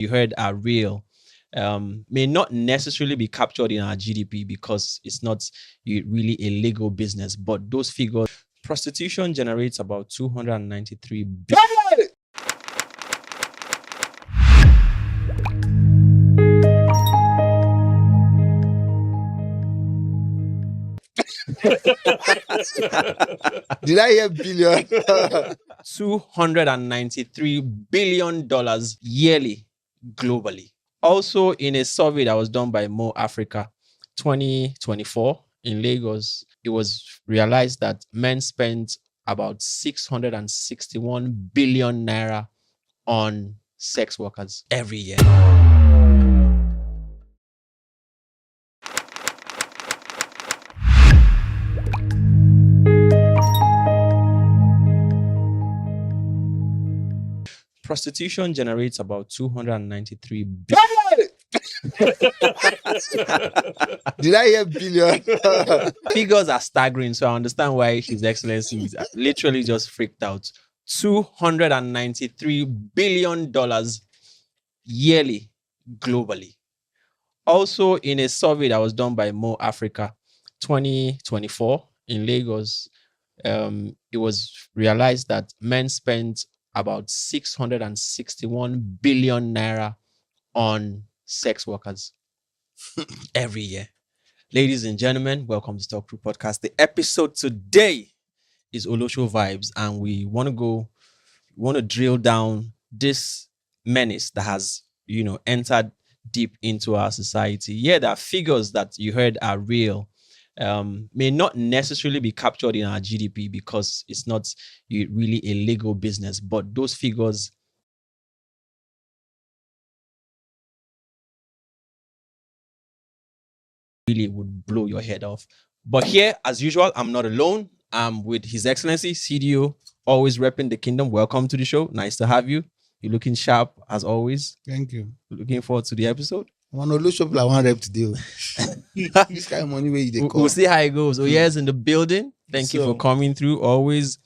you heard are real may not necessarily be captured in our GDP because it's not really a legal business, but those figures, prostitution generates about 293 billion. Did I hear billion? $293 billion yearly globally. Also, in a survey that was done by Mo Africa 2024 in Lagos, it was realized that men spent about 661 billion naira on sex workers every year. Prostitution generates about 293 billion. Did I hear billion? Figures are staggering, so I understand why His Excellency is literally just freaked out. $293 billion yearly globally. Also, in a survey that was done by Mo Africa 2024 in Lagos, it was realized that men spent about 661 billion naira on sex workers every year. Ladies and gentlemen, welcome to Talk Through Podcast. The episode today is Olosho Vibes, and we want to drill down this menace that has, entered deep into our society. Yeah, there are figures that you heard are real. May not necessarily be captured in our GDP because it's not really a legal business, but those figures really would blow your head off. But here, as usual, I'm not alone. I'm with His Excellency, CDO, always repping the kingdom. Welcome to the show. Nice to have you. You're looking sharp as always. Thank you. Looking forward to the episode. I want to lose shop like one rep today. This kind of money where you We'll see how it goes. Oyer's in the building. Thank you for coming through. Always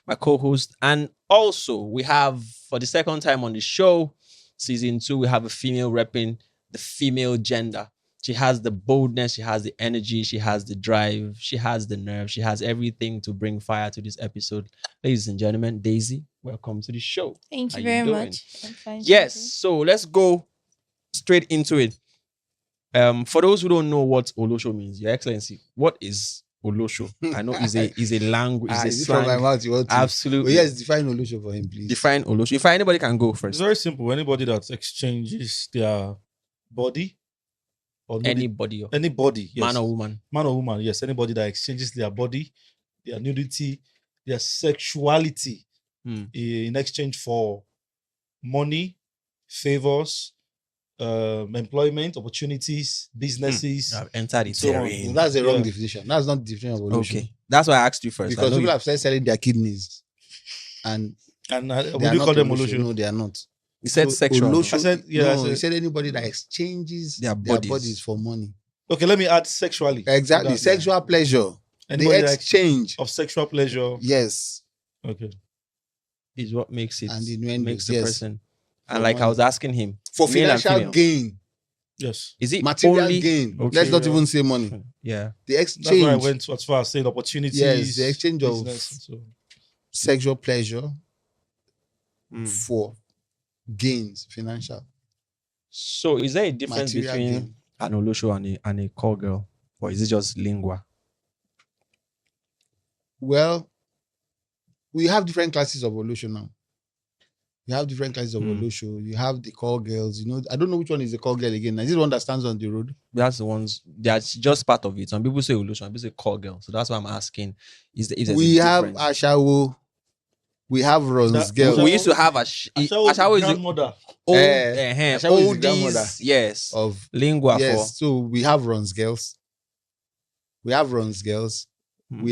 my co-host. And also, we have, for the second time on the show, season 2, we have a female repping the female gender. She has the boldness, she has the energy, she has the drive, she has the nerve, she has everything to bring fire to this episode. Ladies and gentlemen, Daisy, welcome to the show. Thank you very much. I'm fine. Yes, so let's go straight into it. For those who don't know what Olosho means, Your Excellency, what is Olosho? I know is a language, is a slang. From my mouth, you want to. Absolutely. But yes, define Olosho for him, please. Define Olosho. If anybody can go first. It's very simple. Anybody that exchanges their body or Anybody, yes. man or woman, yes. Anybody that exchanges their body, their nudity, their sexuality in exchange for money, favors, employment opportunities, businesses. I've entered it. So that's a wrong definition. That's not the definition of Olosho. Okay, that's why I asked you first. Because people have started selling their kidneys, and would you call them Olosho? No, they are not. He said sexual. Olosho, he said anybody that exchanges their bodies for money. Okay, let me add sexually. Exactly, sexual pleasure. The exchange of sexual pleasure. Yes. Okay. Is what makes it, and makes the person. And like I was asking him, for financial gain. Yes. Is it material only gain? Okay, let's not even say money. Yeah. The exchange. That's why I went as far as saying opportunities. Yes, the exchange of sexual pleasure for gains, financial. So is there a difference material between gain. an Olosho and a call girl? Or is it just lingua? Well, we have different classes of Olosho now. You have different classes of Olosho. You have the call girls. I don't know which one is the call girl again. Is it the one that stands on the road? That's the ones. That's just part of it. Some people say Olosho, some people say call girl. So that's why I'm asking. We have Ashawo. We have Ron's girl. We used to have Ashawo is grandmother. Oldies, yes. Of lingua. Yes. So we have Ron's girls. We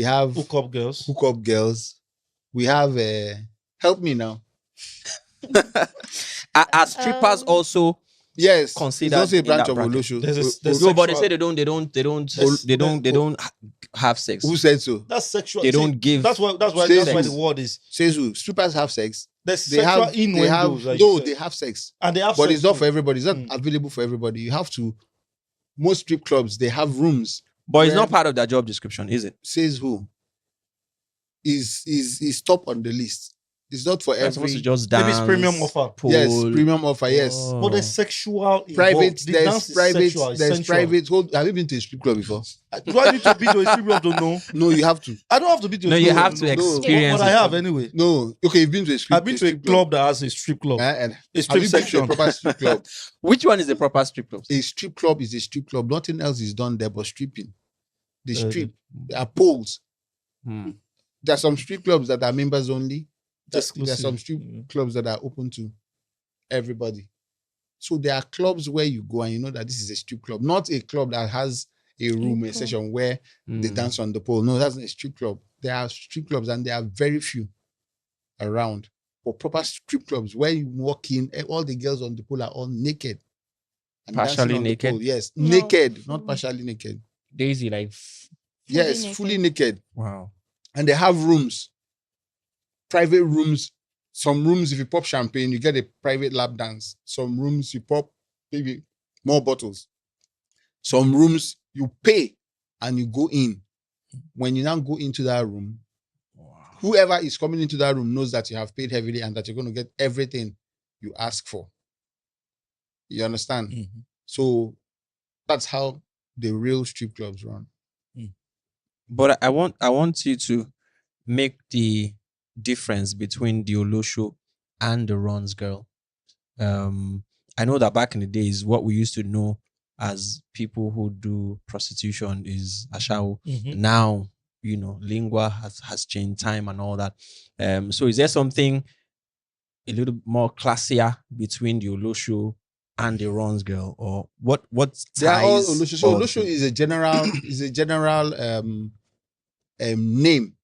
have hookup girls. We have help me now. Are strippers also considered it's also a branch of Olosho? No, but they say they don't have sex. Who said so? That's sexual. They don't give. That's why the word is. Says who? Strippers have sex. There's They sexual have innuendos. like you no, said. they have sex, And they have but sex it's not too. for everybody. It's not Mm. available for everybody. You have to. Most strip clubs they have rooms. But it's where- not part of their job description, is it? Says who is top on the list. It's not for They're supposed to every. just Maybe dance. it's premium offer. Pool. Yes, premium offer. Yes, Oh. But there's sexual involved. private. The There's dance is private. sexual. It's There's sensual. private. Have you been to a strip club before? Do I need to be to a strip club to know? No, you have to. I don't have to be to a No, strip you club have to to know. experience But I it. have anyway. No, okay, you've been to a strip. I've been to a club that has a strip club. And A have strip you been to a section. proper strip club? Which one is the proper strip club? A strip club is a strip club. Nothing else is done there but stripping. They Uh, strip. There are poles. Hmm. There are some strip clubs that are members only. There are Exclusive. some strip Mm. clubs that are open to everybody. So there are clubs where you go and you know that this is a strip club, not a club that has a room, a Okay. session where they Hmm. dance on the pole. No, that's not a strip club. There are strip clubs and there are very few around. But proper strip clubs where you walk in, all the girls on the pole are all naked. And dancing Partially on the naked? pole. Yes, No, naked, not fully. partially naked. Daisy, like, Yes, naked. fully naked. wow. And they have rooms, private rooms. Some rooms, if you pop champagne, you get a private lap dance. Some rooms, you pop maybe more bottles. Some rooms, you pay and you go in. When you now go into that room, whoever is coming into that room knows that you have paid heavily and that you're going to get everything you ask for. You understand? Mhm. So that's how the real strip clubs run. But I want you to make the difference between the Olosho and the Runs girl. I know that back in the days, what we used to know as people who do prostitution is Ashao. Mhm. Now, lingua has changed, time and all that. So is there something a little more classier between the Olosho and the Runs girl, or what They are all ties? Olosho. So all Olosho two? is a general name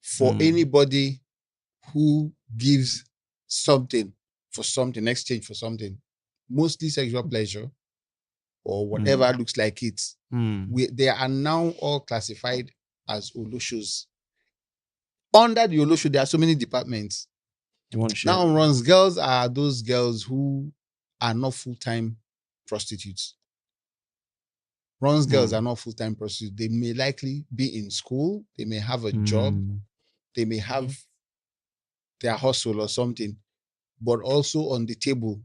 for Mm. anybody who gives something for something, exchange for something, mostly sexual pleasure or whatever looks like it. They are now all classified as Oloshos. Under the Olosho, there are so many departments. You want to share? Now, runs girls are those girls who are not full-time prostitutes. Runs girls are not full-time prostitutes. They may likely be in school. They may have a job. Mm. They may have their hustle or something. But also on the table,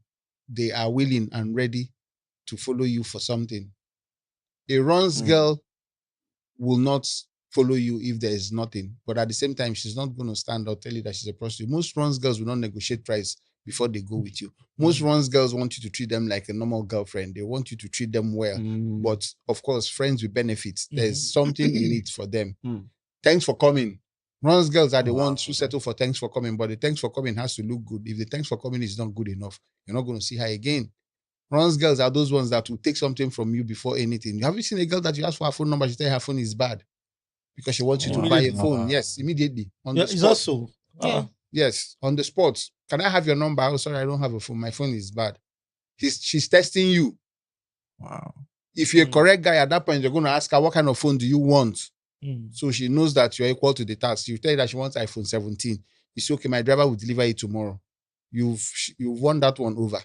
they are willing and ready to follow you for something. A runs girl will not follow you if there is nothing. But at the same time, she's not going to stand or tell you that she's a prostitute. Most runs girls will not negotiate price before they go with you. Most runs girls want you to treat them like a normal girlfriend. They want you to treat them well. But of course, friends with benefits. There's something in it for them. Thanks for coming. Runs girls are the ones who settle for thanks for coming, but the thanks for coming has to look good. If the thanks for coming is not good enough, you're not going to see her again. Runs girls are those ones that will take something from you before anything. Have you seen a girl that you ask for her phone number? She tell her phone is bad because she wants you to buy a phone. Yes, immediately on the Is spot. that so? Yeah. Yes, on the spot. Can I have your number? Oh, sorry, I don't have a phone. My phone is bad. She's testing you. Wow. If you're a correct guy at that point, you're going to ask her, what kind of phone do you want? So she knows that you're equal to the task. You tell her that she wants iPhone 17. You say, okay, my driver will deliver it tomorrow. You've won that one over.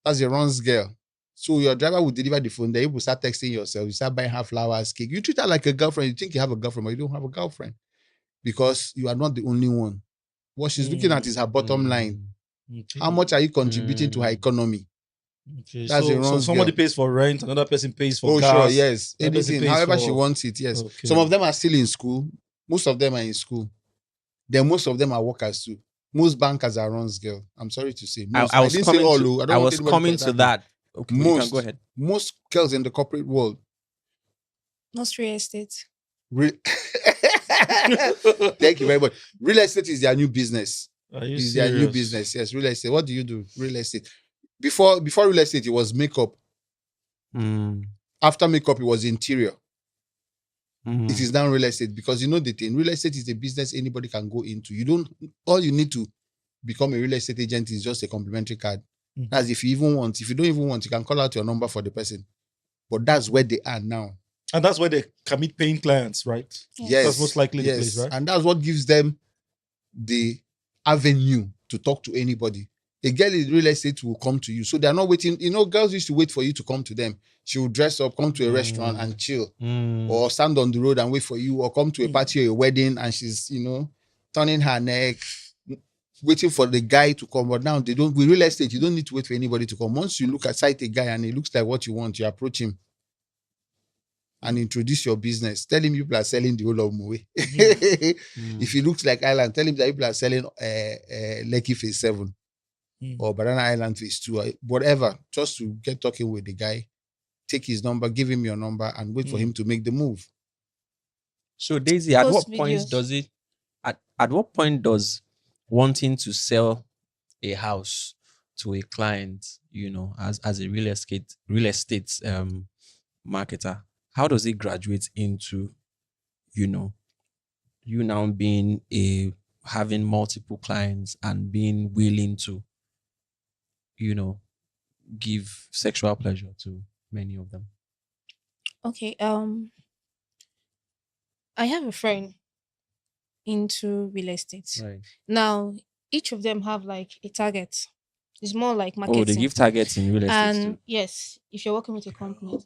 That's a runs girl. So your driver will deliver the phone. Then you will start texting yourself. You start buying her flowers, cake. You treat her like a girlfriend. You think you have a girlfriend, but you don't have a girlfriend because you are not the only one. What she's looking at is her bottom line. Okay. How much are you contributing to her economy? Okay. That's a So runs somebody girl. pays for rent, another person pays for Oh, gas. sure, yes. Another person Anything, pays however for- she wants it, yes. Okay. Some of them are still in school. Most of them are in school. Then most of them are workers too. Most bankers are runs girl. I'm sorry to say. Most. I was didn't say coming all. to, I don't I want was anybody coming attack to me. that. Okay, you can Most. go ahead. Most girls in the corporate world. Not real estate. Re- Thank you very much. Real estate is their new business. Are you It's their new serious? business. Yes, real estate. What do you do? Real estate. Before real estate, it was makeup. After makeup, it was interior. It is now real estate because you know the thing. Real estate is a business anybody can go into. You don't. All you need to become a real estate agent is just a complimentary card. That's if you even want. If you don't even want, you can call out your number for the person. But that's where they are now. And that's where they can meet paying clients, right? Yes, That's most likely the place, right? And that's what gives them the avenue to talk to anybody. A girl in real estate will come to you. So they're not waiting. Girls used to wait for you to come to them. She will dress up, come to a restaurant and chill, or stand on the road and wait for you, or come to a party or a wedding and she's, turning her neck, waiting for the guy to come. But now they don't. With real estate, you don't need to wait for anybody to come. Once you look at sight a guy and it looks like what you want, you approach him and introduce your business. Tell him you are selling the whole of Moe. If he looks like Island, tell him that you are selling Lekki Phase 7 or Banana Island Phase 2 or whatever, just to get talking with the guy, take his number, give him your number, and wait for him to make the move. So Daisy, at what Post point videos. does it? At what point does wanting to sell a house to a client, as a real estate marketer, how does it graduate into, you now being having multiple clients and being willing to, give sexual pleasure to many of them? Okay. I have a friend into real estate. Right. Now, each of them have like a target. It's more like Oh, marketing. they give targets in real estate And too. yes, if you're working with a company,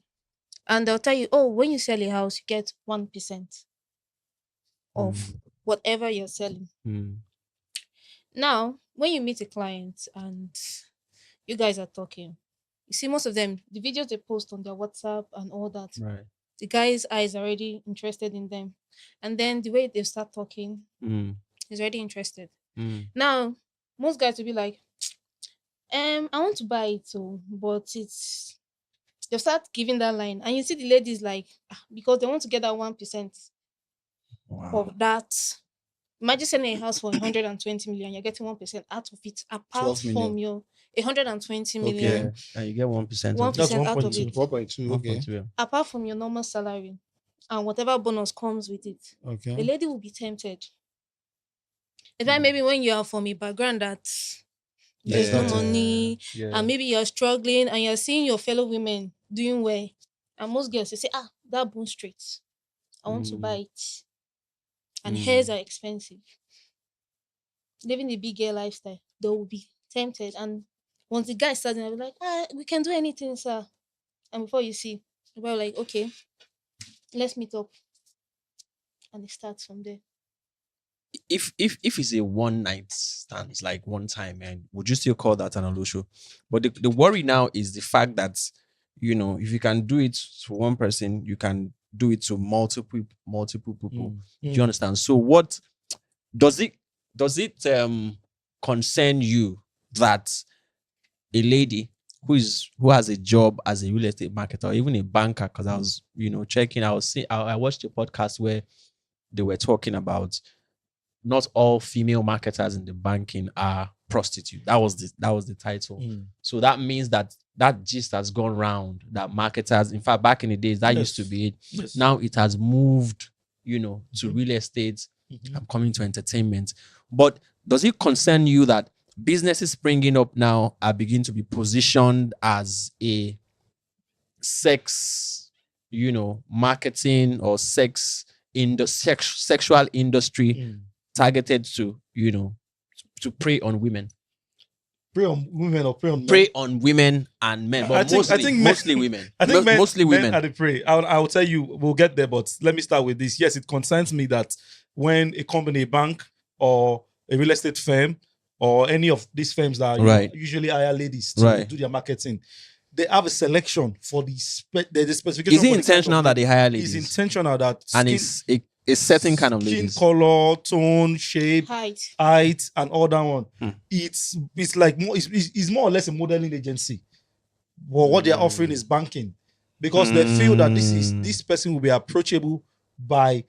and they'll tell you, oh, when you sell a house, you get 1% of whatever you're selling. Mm. Now, when you meet a client and you guys are talking, you see most of them, the videos they post on their WhatsApp and all that, Right. the guy's eyes are already interested in them. And then the way they start talking, he's already interested. Now, most guys will be like, I want to buy it, but it's they'll start giving that line, and you see the ladies like because they want to get that 1% Wow. of that. Imagine selling a house for 120 million, you're getting 1% out of it, apart 12 million. from your 120 Yeah, million, and you get 1% 1% of That's out of 1.2. it, 4.2, okay. 1.2. Yeah. apart from your normal salary and whatever bonus comes with it. The Okay. lady will be tempted. It's like maybe when you are from a background that there's no Yeah. money, Yeah. and maybe you're struggling and you're seeing your fellow women doing well. And most girls they say, that bone straight. I want to buy it. And hairs are expensive. Living the big girl lifestyle, they will be tempted. And once the guy starts, they'll be like, we can do anything, sir. And before you see, we're like, okay, let's meet up. And it starts from there. If it's a one night stand, it's like one time, man, would you still call that an Olosho? But the worry now is the fact that if you can do it to one person, you can do it to multiple people. Do you understand? So what does it concern you that a lady who has a job as a real estate marketer or even a banker? Because I was checking, I watched a podcast where they were talking about not all female marketers in the banking are prostitutes. That was the title. So that means that gist has gone round that marketers, in fact, back in the days, that used to be it. Yes. Now it has moved, to real estate and coming to entertainment. But does it concern you that businesses springing up now are beginning to be positioned as a sex, marketing or sexual industry targeted to to prey on women? Prey on women or prey on men? Prey on women and men, but mostly women. I think mostly men women are the prey. I will tell you, we'll get there, but let me start with this. Yes, it concerns me that when a company, a bank, or a real estate firm, or any of these firms that usually hire ladies to do their marketing, they have a selection for the specification. Is it intentional that they hire ladies? It's intentional that and it's a certain kind of ladies. Skin color, tone, shape, height, and all that one. It's like it's more or less a modeling agency. Well, what they're offering is banking, because they feel that this person will be approachable by.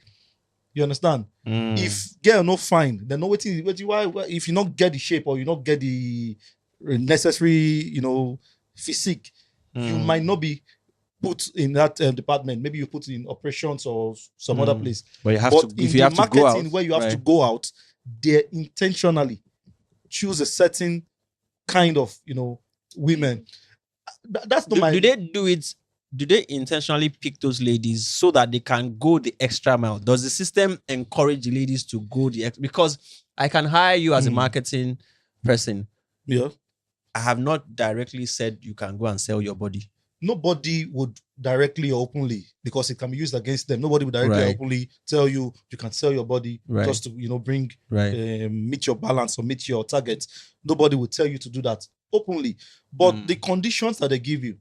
You understand? If girl no fine, then no waiting. Why? If you not get the shape or you not get the necessary, physique, you might not be put in that department. Maybe you put in operations or some other place. But you have to. If you have to go out, where you have to go out, they intentionally choose a certain kind of women. That's not my. Do they do it do they intentionally pick those ladies so that they can go the extra mile? Does the system encourage the ladies to go the extra? Because I can hire you as a marketing person. Yeah. I have not directly said you can go and sell your body. Nobody would directly or openly, because it can be used against them. Nobody would directly or openly tell you can sell your body just to bring meet your balance or meet your target. Nobody would tell you to do that openly. But the conditions that they give you,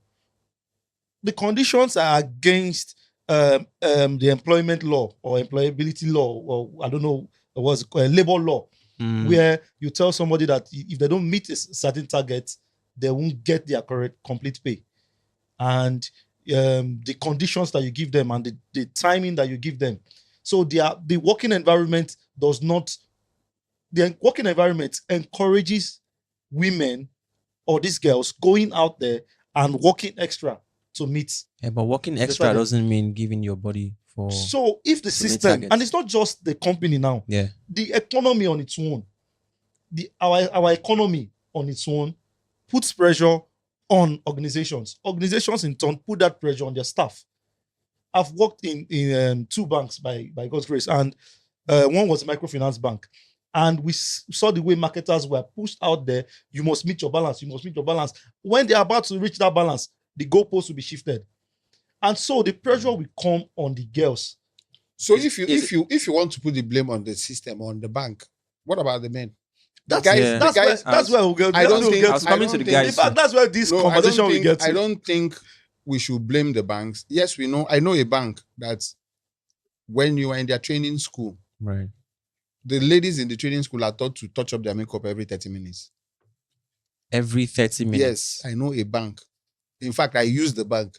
the conditions are against the employment law or employability law, or I don't know what's labor law, where you tell somebody that if they don't meet a certain target, they won't get their complete pay. And the conditions that you give them and the timing that you give them. So the working environment encourages women or these girls going out there and working extra to meet. Yeah, but working extra doesn't mean giving your body for. So if the system, and it's not just the company now, the economy on its own, our economy on its own puts pressure on organizations. Organizations in turn put that pressure on their staff. I've worked in 2 banks by God's grace, and one was a microfinance bank. And we saw the way marketers were pushed out there. You must meet your balance. You must meet your balance. When they're about to reach that balance, the goalposts will be shifted. And so the pressure will come on the girls. So if you want to put the blame on the system, on the bank, what about the men? That's where we'll get. I was coming to the guys. In fact, that's where this conversation will get to. I don't think we should blame the banks. Yes, we know. I know a bank that when you are in their training school, right, the ladies in the training school are taught to touch up their makeup every 30 minutes. Every 30 minutes? Yes, I know a bank. In fact, I use the bank.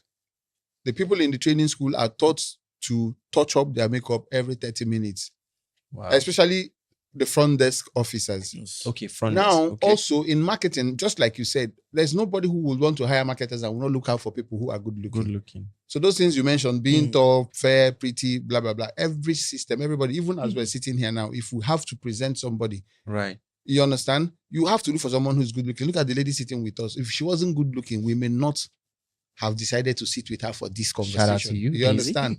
The people in the training school are taught to touch up their makeup every 30 minutes. Wow. Especially the front desk officers. Okay, front desk. Now, okay. Also in marketing, just like you said, there's nobody who would want to hire marketers and will not look out for people who are good looking. So those things you mentioned, being tall, fair, pretty, blah, blah, blah. Every system, everybody, even as we're sitting here now, if we have to present somebody, right, you understand? You have to look for someone who's good looking. Look at the lady sitting with us. If she wasn't good looking, we may not have decided to sit with her for this conversation. Shout out to you. You understand?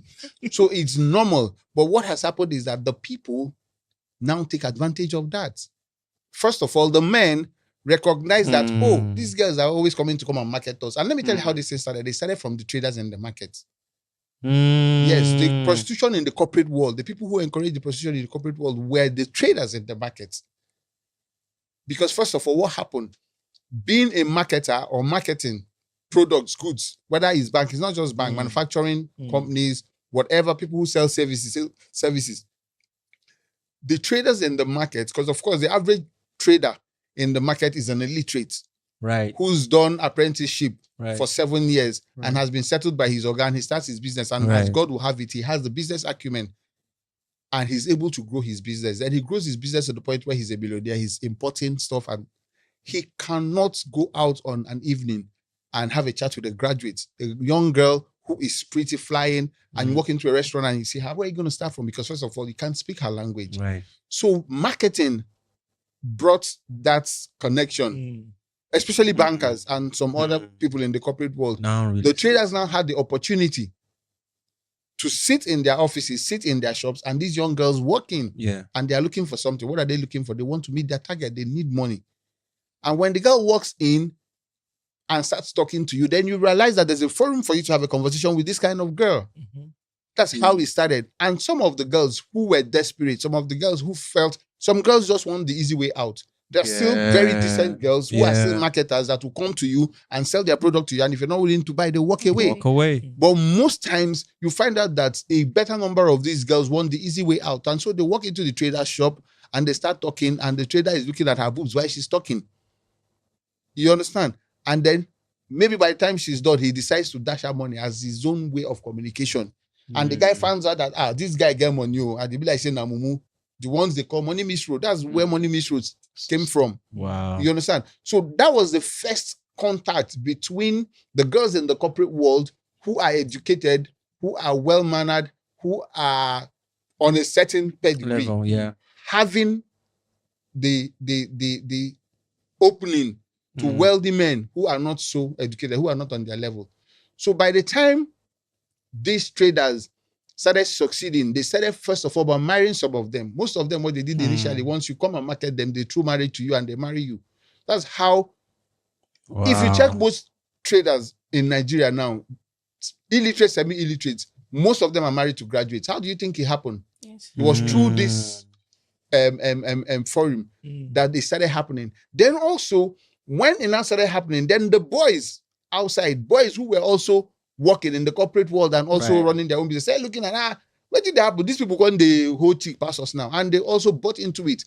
So it's normal. But what has happened is that the people now take advantage of that. First of all, the men recognize that, these girls are always coming to come and market us. And let me tell you how this thing started. They started from the traders in the market. Yes, the prostitution in the corporate world, the people who encourage the prostitution in the corporate world were the traders in the market. Because first of all, what happened? Being a marketer or marketing products, goods, whether it's bank, it's not just bank, manufacturing companies, whatever, people who sell services. The traders in the market, because of course the average trader in the market is an illiterate, right, who's done apprenticeship for 7 years and has been settled by his organ. He starts his business, and as God will have it, he has the business acumen and he's able to grow his business. Then he grows his business to the point where he's a billionaire. He's importing stuff and he cannot go out on an evening and have a chat with a graduate, a young girl who is pretty flying, and you walk into a restaurant and you say, where are you going to start from? Because first of all, you can't speak her language. Right. So marketing brought that connection, especially bankers and some other people in the corporate world. The traders now had the opportunity to sit in their offices, sit in their shops, and these young girls working. Yeah. And they are looking for something. What are they looking for? They want to meet their target. They need money. And when the girl walks in and starts talking to you, then you realize that there's a forum for you to have a conversation with this kind of girl. That's how it started. And some of the girls who were desperate, some of the girls who felt, some girls just want the easy way out. There are still very decent girls who are still marketers that will come to you and sell their product to you. And if you're not willing to buy, they walk away. But most times you find out that a better number of these girls want the easy way out. And so they walk into the trader's shop and they start talking, and the trader is looking at her boobs while she's talking. You understand? And then maybe by the time she's done, he decides to dash her money as his own way of communication. And the guy finds out that, this guy get money. And they be like saying, Namumu, the ones they call money misroad. That's where money misroads came from. Wow. You understand? So that was the first contact between the girls in the corporate world who are educated, who are well-mannered, who are on a certain pedigree. Level, having the opening to wealthy men who are not so educated, who are not on their level. So by the time these traders started succeeding, they started first of all by marrying some of them. Most of them, what they did initially, once you come and market them, they throw marriage to you and they marry you. That's how. If you check most traders in Nigeria now, illiterate, semi-illiterate, most of them are married to graduates. How do you think it happened? Yes. It was through this forum that they started happening. Then also, when it now started happening, then the boys outside, boys who were also working in the corporate world and also running their own business, started looking at, what did happen? These people got the whole tick past us now. And they also bought into it.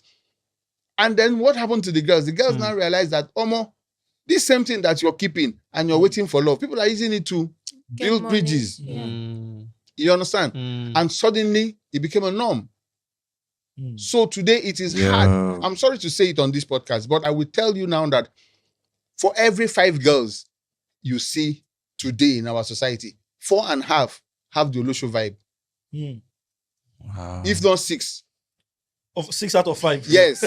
And then what happened to the girls? The girls now realized that, Omo, this same thing that you're keeping and you're waiting for love, people are using it to build bridges. Yeah. You understand? And suddenly it became a norm. So today it is hard. I'm sorry to say it on this podcast, but I will tell you now that for every 5 girls you see today in our society, 4.5 have the Olosho vibe. Wow. If not 6. Of 6 out of 5. Yes.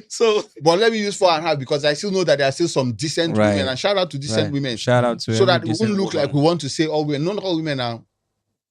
So, but let me use 4.5 because I still know that there are still some decent women, and shout out to decent women. Shout out to so that it decent wouldn't look woman. like we want to say all women. Not all women are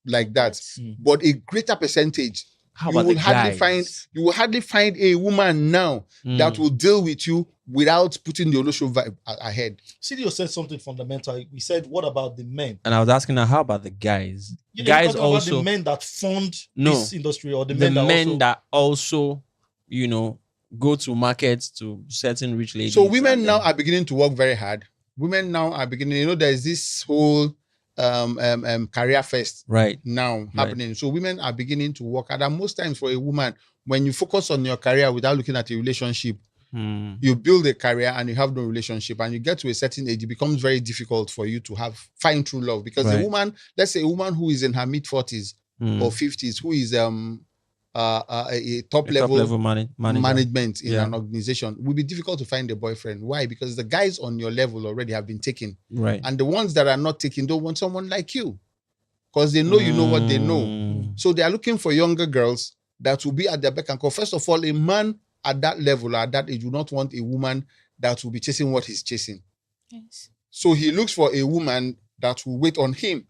like that, but a greater percentage. How You about will the hardly guys? find a woman now that will deal with you without putting the Olosho vibe ahead. CDO said something fundamental. We said, what about the men? And I was asking her, how about the guys? Yeah, Guys talking about also the men that fund this industry, or the the men that also, you know, go to markets to certain rich ladies. So women now are beginning to work very hard. Women now are beginning, you know, there's this whole career fest now happening. So women are beginning to work hard. And most times for a woman, when you focus on your career without looking at a relationship, you build a career and you have no relationship, and you get to a certain age, it becomes very difficult for you to find true love. Because a woman, let's say a woman who is in her mid-40s or 50s, who is a top level management in an organization, will be difficult to find a boyfriend. Why? Because the guys on your level already have been taken. And the ones that are not taken don't want someone like you, because they know you know what they know. So they are looking for younger girls that will be at their beck and call. First of all, a man at that level, at that age, will not want a woman that will be chasing what he's chasing. Yes. So he looks for a woman that will wait on him.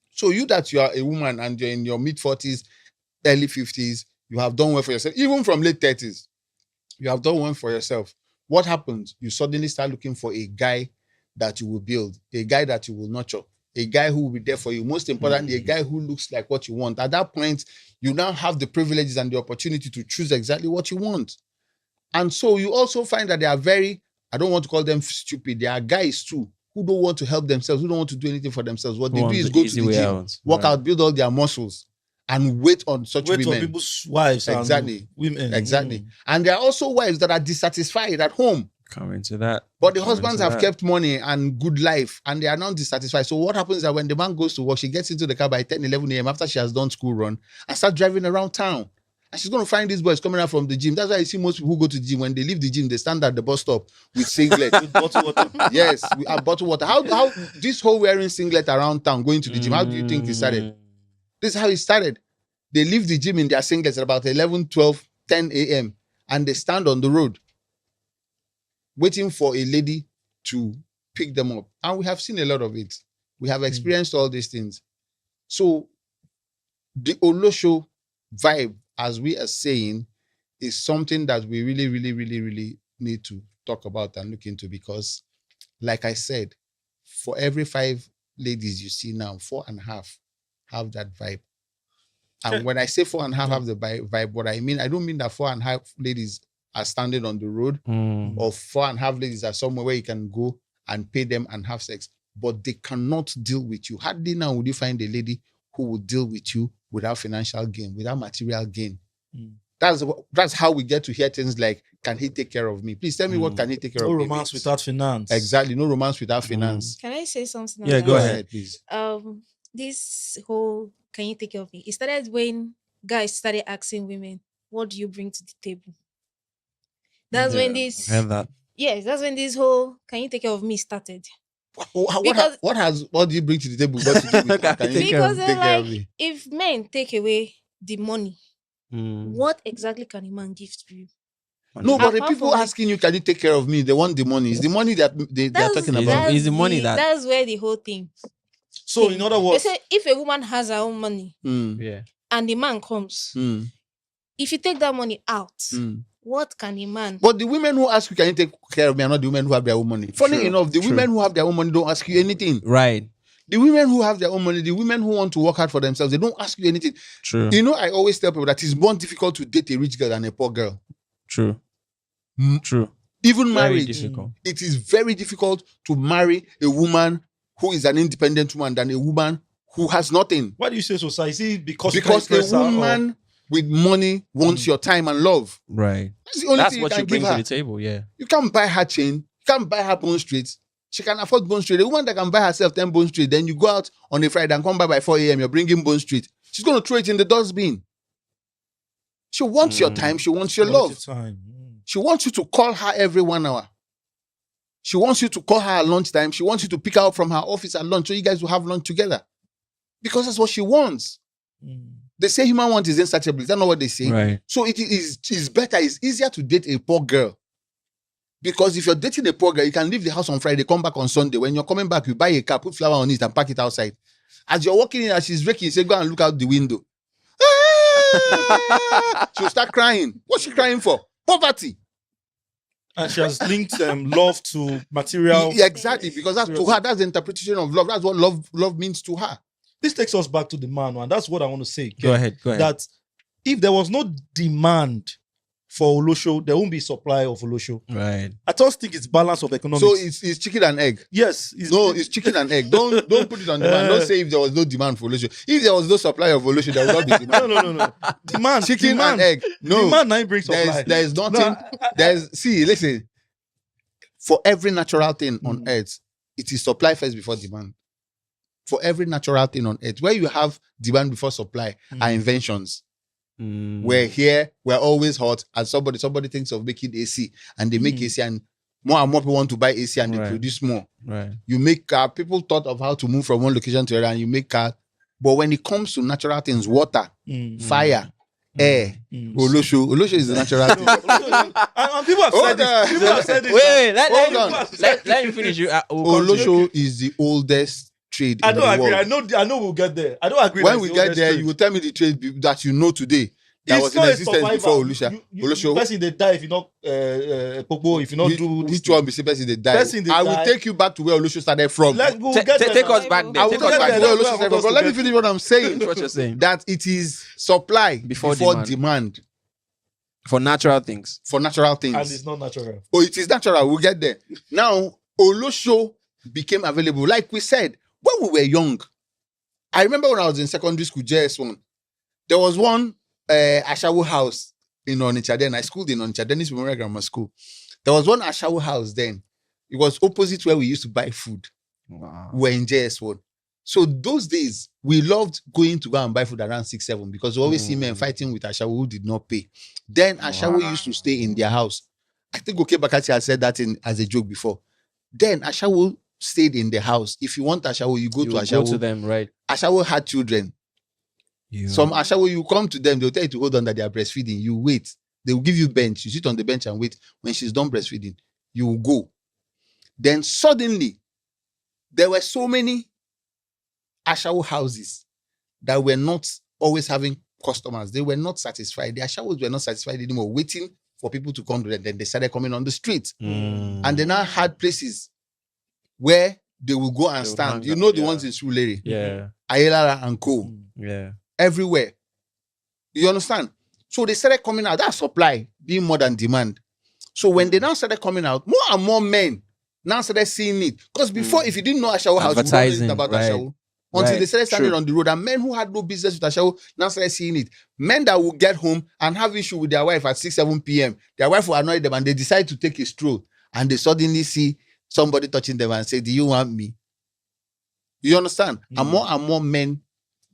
So you that you are a woman and you're in your mid-40s, early 50s, you have done well for yourself. Even from late 30s, you have done well for yourself. What happens? You suddenly start looking for a guy that you will build, a guy that you will nurture, a guy who will be there for you. Most importantly, a guy who looks like what you want. At that point, you now have the privileges and the opportunity to choose exactly what you want. And so you also find that they are very, I don't want to call them stupid, they are guys too, who don't want to help themselves, who don't want to do anything for themselves. What they do is go to the gym, work out, build all their muscles, and wait on such women. Wait on people's wives and women. Exactly. And there are also wives that are dissatisfied at home. Coming to that. But the husbands have kept money and good life, and they are not dissatisfied. So what happens is that when the man goes to work, she gets into the car by 10, 11 a.m. after she has done school run and start driving around town. And she's going to find these boys coming out from the gym. That's why you see most people who go to the gym, when they leave the gym, they stand at the bus stop with singlet. With bottled water. Yes, with bottled water. How this whole wearing singlet around town, going to the gym, how do you think it started? This is how it started. They leave the gym in their singlets at about 11, 12, 10 a.m. and they stand on the road waiting for a lady to pick them up. And we have seen a lot of it. We have experienced all these things. So the Olosho vibe, as we are saying, is something that we really, really, really, really need to talk about and look into, because, like I said, for every 5 ladies you see now, 4.5 have that vibe. And when I say 4.5 have the vibe, what I mean, I don't mean that 4.5 ladies are standing on the road, or 4.5 ladies are somewhere where you can go and pay them and have sex, but they cannot deal with you. Hardly now would you find a lady who will deal with you without financial gain, without material gain. That's how we get to hear things like, can he take care of me? Please tell me, what can he take care of me? No romance without finance. Exactly, no romance without finance. Can I say something? Yeah, go ahead, please. This whole can you take care of me? It started when guys started asking women, what do you bring to the table? That's when this that's when this whole can you take care of me started. What do you bring to the table? What to do with that? Can you Because take care of me? if men take away the money, what exactly can a man give to you? No, but the Apart people from asking you, can you take care of me? They want the money. It's the money that they are That's, talking Is- about. is the money that- that's where the whole thing. So in other They words, say if a woman has her own money Mm, Yeah. and the man comes, mm, if you take that money out, mm. what can the man? But the women who ask you, can you take care of me, are not the women who have their own money. Funny True, enough, the true. women who have their own money don't ask you anything. Right. The women who have their own money, the women who want to work hard for themselves, they don't ask you anything. True. You know, I always tell people that it's more difficult to date a rich girl than a poor girl. True. Mm. True. Even Very marriage, difficult. it is very difficult to marry a woman who is an independent woman than a woman who has nothing. why do you say so, sir? Is it because Because a woman with money wants your time and love. Right. That's the only That's thing what you you can bring give to her. the table. Yeah. You can't buy her chain. You can't buy her bone straight. She can afford bone straight. A woman that can buy herself 10 bone straight, then you go out on a Friday and come back by 4 a.m., you're bringing bone straight. She's going to throw it in the dustbin. She wants your time. She wants your love. She wants you to call her every 1 hour. She wants you to call her at lunchtime. She wants you to pick her up from her office at lunch so you guys will have lunch together. Because that's what she wants. They say human want is insatiable. Is that not what they say? Right. So it's better, it's easier to date a poor girl. Because if you're dating a poor girl, you can leave the house on Friday, come back on Sunday. When you're coming back, you buy a car, put flower on it, and park it outside. As you're walking in, as she's raking, you say, go and look out the window. She'll start crying. What's she crying for? Poverty. And she has linked love to material. Yeah, exactly, because that's to her, that's the interpretation of love. That's what love means to her. This takes us back to the man, and that's what I want to say. Go ahead. Go ahead. That if there was no demand for Olosho, there won't be supply of Olosho. Right. I just think it's balance of economics. So it's chicken and egg. Yes. It's chicken and egg. Don't put it on demand. Don't say if there was no demand for Olosho. If there was no supply of Olosho, there would not be demand. No. Demand. Chicken demand, and egg. No. Demand now brings supply. There's nothing. See, listen. For every natural thing on earth, it is supply first before demand. For every natural thing on earth, where you have demand before supply are inventions. We're here, we're always hot, and somebody thinks of making AC, and they make AC, and more people want to buy AC, and they produce more. Right. You make car. People thought of how to move from one location to another, and you make car. But when it comes to natural things, water, fire, air, Olosho is the natural thing. And people have said this. People have said this. Wait, Hold on. let me finish. We'll come to Olosho is the oldest trade I in the don't agree. world. I know we'll get there. I don't agree. When that we it's get the there, oldest you will tell me the trade that you know today that It's was in not a existence survivor. before Olosho. The person they die if you not Popo, if you not do this. Which one be the person they die? Person they I will die. take you back to where Olosho started from. We'll get there take now. us back there. I will Take take us you back back to where there. Olosho started from. But let me finish what I'm saying. Finish what you're saying. That it is supply Before demand For natural things. for natural And things. it's not natural. Oh, it is natural. We'll get there. Now, Olosho became available. Like we said, when we were young, I remember when I was in secondary school, JS1, there was one Ashawo house in Onitsha then. I schooled in Onitsha, Dennis Memorial Grammar School. There was one Ashawo house then. It was opposite where we used to buy food. Wow. We were in JS1. So those days, we loved going to go and buy food around 6, 7 because we always see men fighting with Ashawo who did not pay. Then Ashawo used to stay in their house. I think Oke Bakati has said that as a joke before. Then Ashawo stayed in the house. If you want Ashawo, you go to Ashawo. Go to them, right? Ashawo had children. Some Ashawo, you come to them, they'll tell you to hold on that they are breastfeeding. You wait. They will give you bench. You sit on the bench and wait. When she's done breastfeeding, you will go. Then suddenly, there were so many Ashawo houses that were not always having customers. They were not satisfied. The Ashawos were not satisfied anymore, waiting for people to come to them. Then they started coming on the street. And they now had places where they will go and They will stand. hang You out, know the yeah. ones in Sulere, Yeah. Ayelara and Co. Yeah. Everywhere. You understand? So they started coming out. That supply being more than demand. So when they now started coming out, more and more men now started seeing it. Because before, if you didn't know Ashawo house, you don't know anything Advertising, about right. Ashawo. Until Right. they started standing True. on the road. And men who had no business with Ashawo now started seeing it. Men that will get home and have issue with their wife at 6, 7 p.m. Their wife will annoy them and they decide to take a stroll. And they suddenly see somebody touching them and say, do you want me? You understand? And more men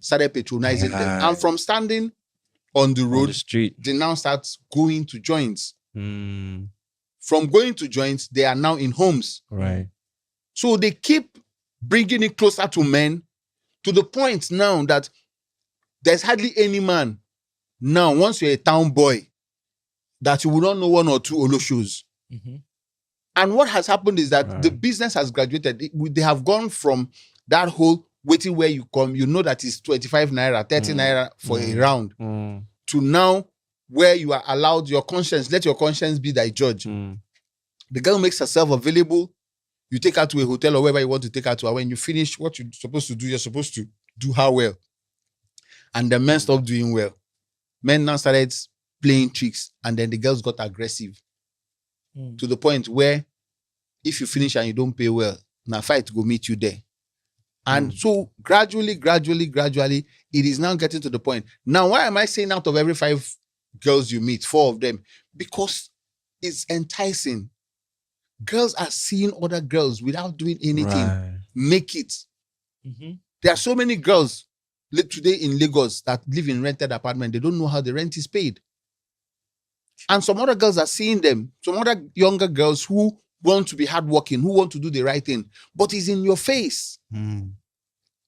started patronizing them. Right. And from standing on the On road, the street. they now start going to joints. Mm, From going to joints, they are now in homes. right. So they keep bringing it closer to men to the point now that there's hardly any man now, once you're a town boy, that you will not know one or two Olo shows. Mm-hmm. And what has happened is that the business has graduated. They have gone from that whole waiting where you come, you know that it's 25 naira, 30 naira for a round, to now where you are allowed your conscience, let your conscience be thy judge. The girl makes herself available. You take her to a hotel or wherever you want to take her to. And when you finish what you're supposed to do, you're supposed to do her well. And the men stopped doing well. Men now started playing tricks. And then the girls got aggressive. To the point where if you finish and you don't pay well, now fight go meet you there. And so gradually, it is now getting to the point. Now, why am I saying out of every 5 girls you meet, 4 of them? Because it's enticing. Girls are seeing other girls without doing anything. Make it. There are so many girls today in Lagos that live in rented apartment. They don't know how the rent is paid. And some other girls are seeing them. Some other younger girls who want to be hardworking, who want to do the right thing, but it's in your face.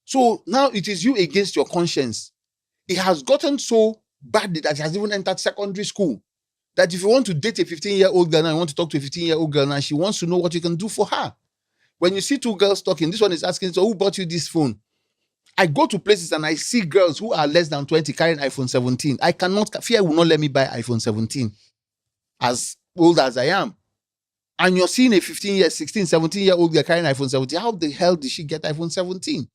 So now it is you against your conscience. It has gotten so bad that it has even entered secondary school. That if you want to date a 15-year-old girl and you want to talk to a 15-year-old girl and she wants to know what you can do for her. When you see 2 girls talking, this one is asking, so who bought you this phone? I go to places and I see girls who are less than 20 carrying iPhone 17. Fear will not let me buy iPhone 17 as old as I am. And you're seeing a 15-year, 16, 17-year-old girl carrying iPhone 17. How the hell did she get iPhone 17?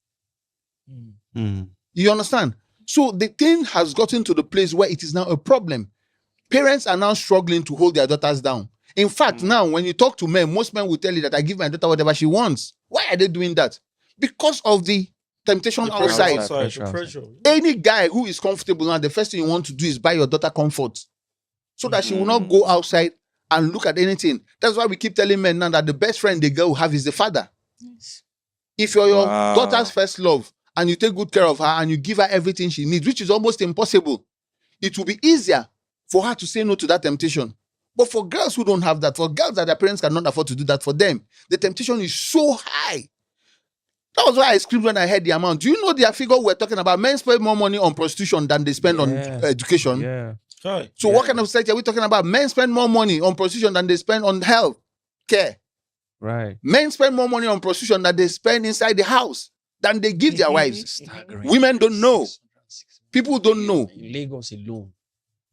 You understand? So the thing has gotten to the place where it is now a problem. Parents are now struggling to hold their daughters down. In fact, now when you talk to men, most men will tell you that I give my daughter whatever she wants. Why are they doing that? Because of the temptation outside. The pressure. Any guy who is comfortable now, the first thing you want to do is buy your daughter comfort so that she will not go outside and look at anything. That's why we keep telling men now that the best friend the girl will have is the father. If you're your daughter's first love and you take good care of her and you give her everything she needs, which is almost impossible, it will be easier for her to say no to that temptation. But for girls who don't have that, for girls that their parents cannot afford to do that for them, the temptation is so high. That was why I screamed when I heard the amount. Do you know their figure we're talking about? Men spend more money on prostitution than they spend on education. So what kind of society are we talking about? Men spend more money on prostitution than they spend on health care. Men spend more money on prostitution than they spend inside the house than they give their wives. Women don't know. People don't know. In Lagos alone.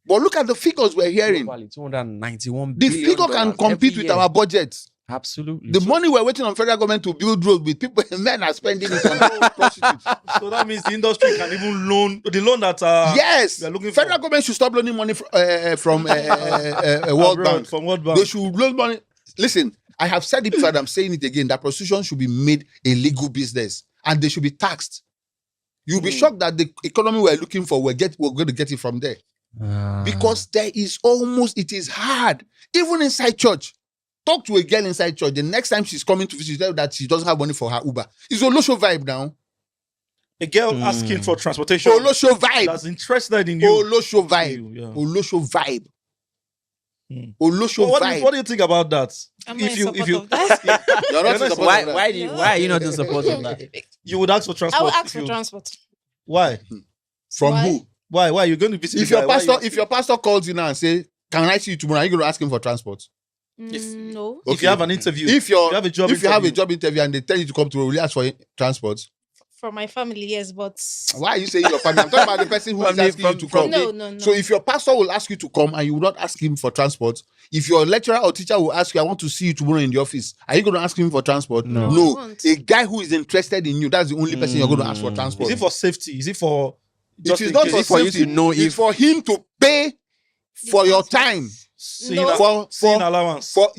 But look at the figures we're hearing. 291 the figure can compete with our budget. Absolutely. The money we're waiting on federal government to build roads with, people, men are spending it on prostitutes. So that means the industry can even loan the loan that yes, we are looking federal for. government should stop loaning money from World Bank. From World Bank. They should loan money. Listen, I have said it before and I'm saying it again, that prostitution should be made a legal business and they should be taxed. You'll be shocked that the economy we're looking for, we're going to get it from there. Because there is it is hard. Even inside church. Talk to a girl inside church. The next time she's coming to visit, tell that she doesn't have money for her Uber. It's a Olosho vibe now. A girl asking for transportation. Olosho vibe. That's interested in you. Olosho vibe. Olosho vibe. Olosho vibe. What do you think about that? If you You're not Why are you not in support of that? You would ask for transport. I will ask for transport. Why? From Why? who? Why? You're going to visit If your pastor calls you now and say, "Can I see you tomorrow?" Are you going to ask him for transport? No. If you have an interview, if you have a job interview and they tell you to come to, will you ask for transport? For my family, yes, but why are you saying your family? I'm talking about the person who is asking you to come. No. So if your pastor will ask you to come and you will not ask him for transport, if your lecturer or teacher will ask you, "I want to see you tomorrow in the office," are you going to ask him for transport? No. A guy who is interested in you, that's the only person you're going to ask for transport. Is it for safety? Is it for? It is not for you to know it's for him to pay for your time. No. Seeing allowance. For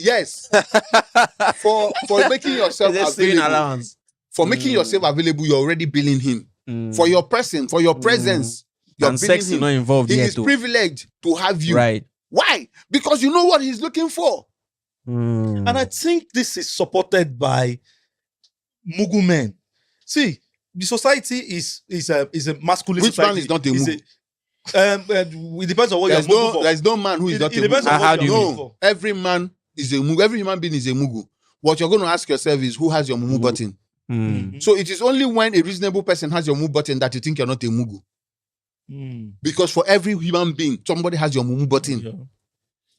making yourself available. For making yourself available, you're already billing him. For your person, for your presence, you're and billing sex him. is not involved He yet. is privileged to have you. Right. Why? Because you know what he's looking for. And I think this is supported by Mugu men. See, the society is a masculine Which society. man is not a Mugu? It depends on what you're moving for. There's no man who is not a It depends Mugu. on what you're moving for. Every man is a Mugu. Every human being is a Mugu. What you're going to ask yourself is, who has your Mugu button? So it is only when a reasonable person has your Mugu button that you think you're not a Mugu. Because for every human being, somebody has your Mugu button.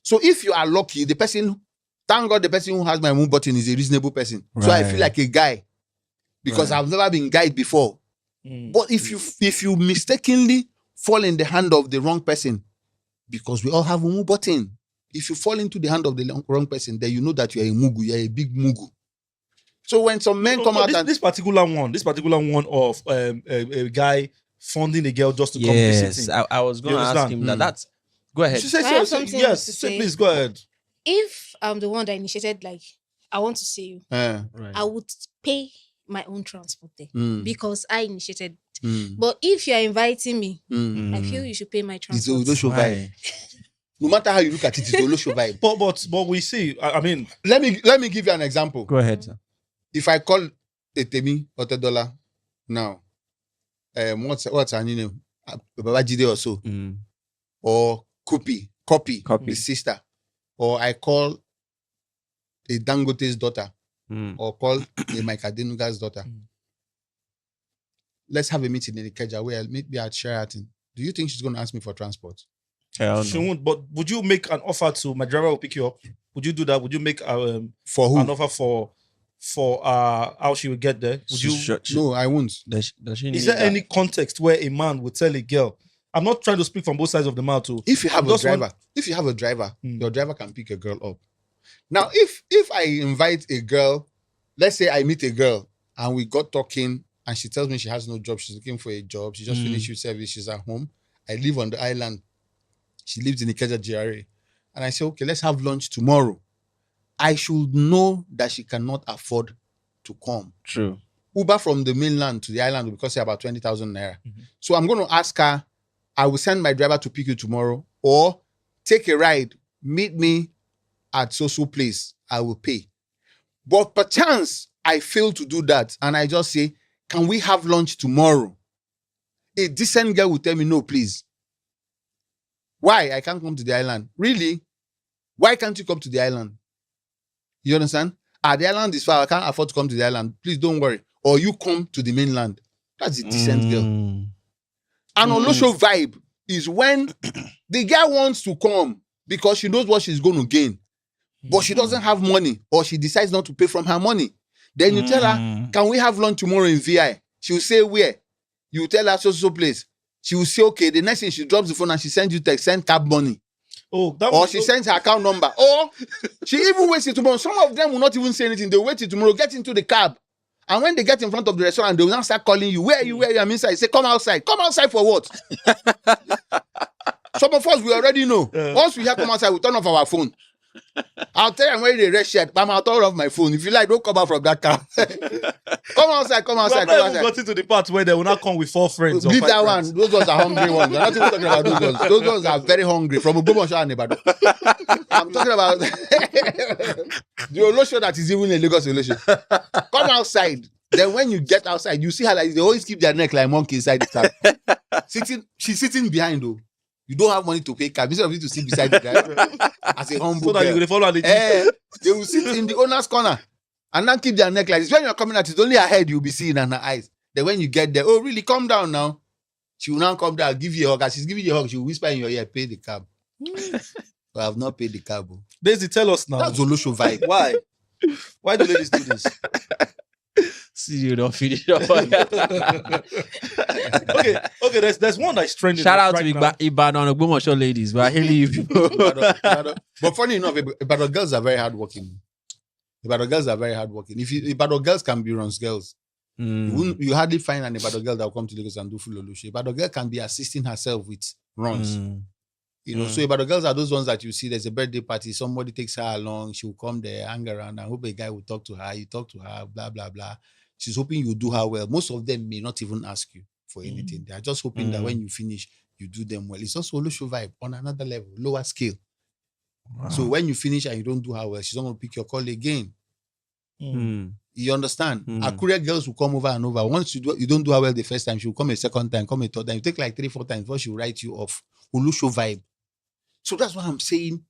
So if you are lucky, thank God the person who has my moon button is a reasonable person. So I feel like a guy because I've never been guide before. But if you mistakenly fall in the hand of the wrong person, because we all have a moon button, if you fall into the hand of the wrong person, then you know that you are a mugu, you are a big mugu. So when some men come out this particular one of a guy funding a girl just to come visiting. I was going to ask him that. That's go ahead. Please go ahead. If I'm the one that initiated, like, I want to see you, I would pay my own transport there because I initiated. But if you are inviting me, I feel you should pay my transport. It's no matter how you look at it, it's Olosho vibe. But we see. I mean, let me give you an example. Go ahead, sir. If I call Etemi or $10 now, what's her name? Babajide or so, or copy his sister, or I call a Dangote's daughter, or call a Mike Adenuga's daughter. Let's have a meeting in the Ikeja where I'll meet me at Sheraton. Do you think she's going to ask me for transport? She won't. But would you make an offer to my driver will pick you up? Would you do that? Would you make for who? An offer for how she will get there? Would you? No, I won't. Does she need Is there any context where a man would tell a girl? I'm not trying to speak from both sides of the mouth. Too. If you have a driver, your driver can pick a girl up. Now, if I invite a girl, let's say I meet a girl and we got talking and she tells me she has no job, she's looking for a job, she just finished with service, she's at home. I live on the island. She lives in Ikeja GRA. And I say, okay, let's have lunch tomorrow. I should know that she cannot afford to come. True. Uber from the mainland to the island will cost her about 20,000 naira. So I'm going to ask her, I will send my driver to pick you tomorrow, or take a ride, meet me at so place, I will pay. But perchance I fail to do that and I just say, can we have lunch tomorrow? A decent girl will tell me, no, please. Why? I can't come to the island. Really? Why can't you come to the island? You understand? The island is far. I can't afford to come to the island. Please don't worry. Or you come to the mainland. That's a decent girl. An Olosho vibe is when the girl wants to come because she knows what she's going to gain. But she doesn't have money, or she decides not to pay from her money. Then you tell her, can we have lunch tomorrow in VI? She will say, where? You tell her so place. She will say, okay. The next thing, she drops the phone and she sends you text, send cab money. Or she sends her account number. Or she even waits till tomorrow. Some of them will not even say anything. They wait till tomorrow, get into the cab. And when they get in front of the restaurant, they will now start calling you. Where are you? Where are you? I'm inside. Say, come outside. Come outside for what? Some of us, we already know. Once we hear come outside, we turn off our phone. I'll tell you I'm wearing the red shirt, but I'll turn off my phone. If you like, don't come out from that car. Come outside. Come outside. Got into the part where they will not come with 4 friends. Leave that one. Those ones are hungry ones. I'm not even talking about those ones. Those ones are very hungry. From Ubomosha and Ibadan. I'm talking about the Olosho that is even a Lagos relation. Come outside. Then when you get outside, you see her like they always keep their neck like monkey inside the car. She's sitting behind though. You don't have money to pay cab. Instead of you to sit beside the guy as a humble so that girl, you follow the they will sit in the owner's corner and then keep their neck like this. When you're coming out, it's only her head you'll be seeing and her eyes. Then when you get there, oh really? Calm down now. She will now come down, give you a hug. As she's giving you a hug, she will whisper in your ear, pay the cab. But I have not paid the cab. Daisy, tell us now. That's Olosho vibe. Why? Why do ladies do this? See, you don't finish. Okay. There's one that's trending. Shout out to Ibadan Ogbomoso ladies. We're hailing you people. But funny enough, Ibadan girls are very hardworking. If Ibadan girls can be Ron's girls, you hardly find an Ibadan girl that will come to Lagos and do full Olosho. Ibadan girl can be assisting herself with runs. You know, so Ibadan girls are those ones that you see. There's a birthday party, somebody takes her along, she will come there, hang around, and hope a guy will talk to her. You talk to her, blah blah blah. She's hoping you do her well. Most of them may not even ask you for anything. They are just hoping that when you finish, you do them well. It's also Olosho vibe on another level, lower scale. Wow. So when you finish and you don't do her well, she's not going to pick your call again. You understand? Akure girls will come over and over. Once you don't do her well the first time, she will come a second time, come a third time. You take like 3-4 times before she will write you off. Olosho vibe. So that's what I'm saying.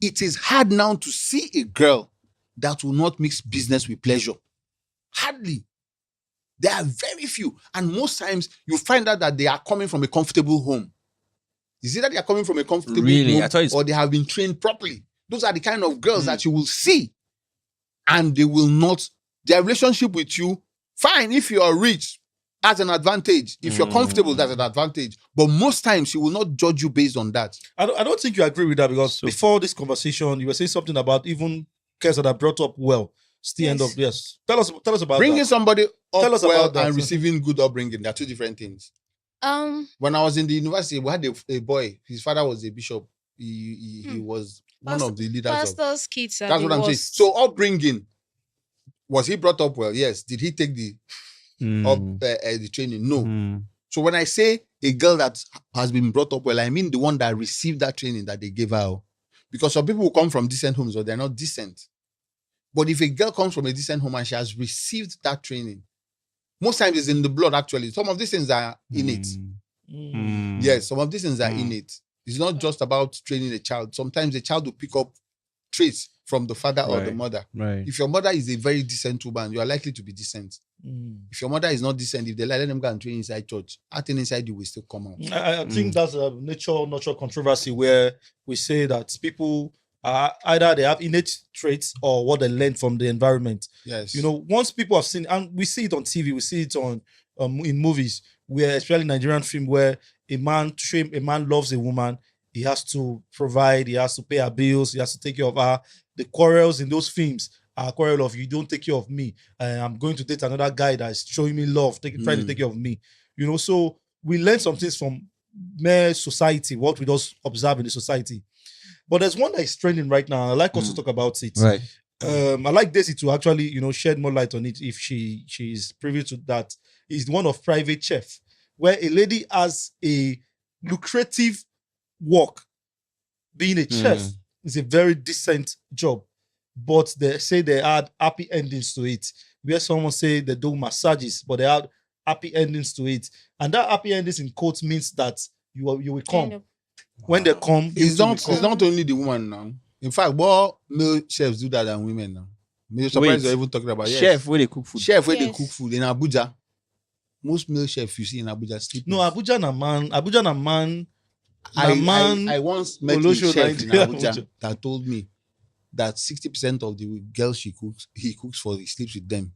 It is hard now to see a girl that will not mix business with pleasure. Hardly. There are very few. And most times you find out that they are coming from a comfortable home. Is it that they are coming from a comfortable Really? home I thought it's or they have been trained properly? Those are the kind of girls that you will see, and they will not. Their relationship with you, fine. If you are rich, that's an advantage. If you're comfortable, that's an advantage. But most times, she will not judge you based on that. I don't think you agree with that, because So- before this conversation, you were saying something about even girls that are brought up well still end up. Yes. Tell us about Bringing that. somebody up Tell us well about that. and receiving good upbringing, they're two different things. When I was in the university, we had a boy. His father was a bishop. He was one of the leaders of. Pastors' kids are That's the what I'm saying. worst. So upbringing, was he brought up well? Yes. Did he take the training? No. So when I say a girl that has been brought up well, I mean the one that received that training that they gave her. Because some people will come from decent homes, or they're not decent. But if a girl comes from a decent home and she has received that training, most times it's in the blood, actually. Some of these things are innate. Yes, some of these things are innate. It's not just about training a child. Sometimes a child will pick up traits from the father or the mother. Right. If your mother is a very decent woman, you are likely to be decent. If your mother is not decent, if they let them go and train inside church, acting inside you will still come out. I think that's a natural controversy where we say that people are either they have innate traits or what they learn from the environment. Yes. You know, once people have seen, and we see it on TV, we see it on in movies, where especially Nigerian film, where a man loves a woman, he has to provide, he has to pay her bills, he has to take care of her. The quarrels in those films are a quarrel of, you don't take care of me, I'm going to date another guy that is showing me love, trying to take care of me. You know, so we learn some things from mere society, what we just observe in the society. But there's one that is trending right now. I like us to talk about it. Right. I like Daisy to actually, shed more light on it if she is privy to that. Is the one of private chef, where a lady has a lucrative work. Being a chef is a very decent job, but they say they had happy endings to it. Where someone say they do massages, but they had happy endings to it, and that happy endings in quotes means that you will come. When they come, it's not only the woman now. In fact, more male chefs do that than women now. You're surprised you're even talking about chef where they cook food. Chef where they cook food in Abuja. Most male chefs you see in Abuja sleep. No, Abuja na man. I once met a chef in Abuja that told me that 60% of the girls he cooks for, he sleeps with them.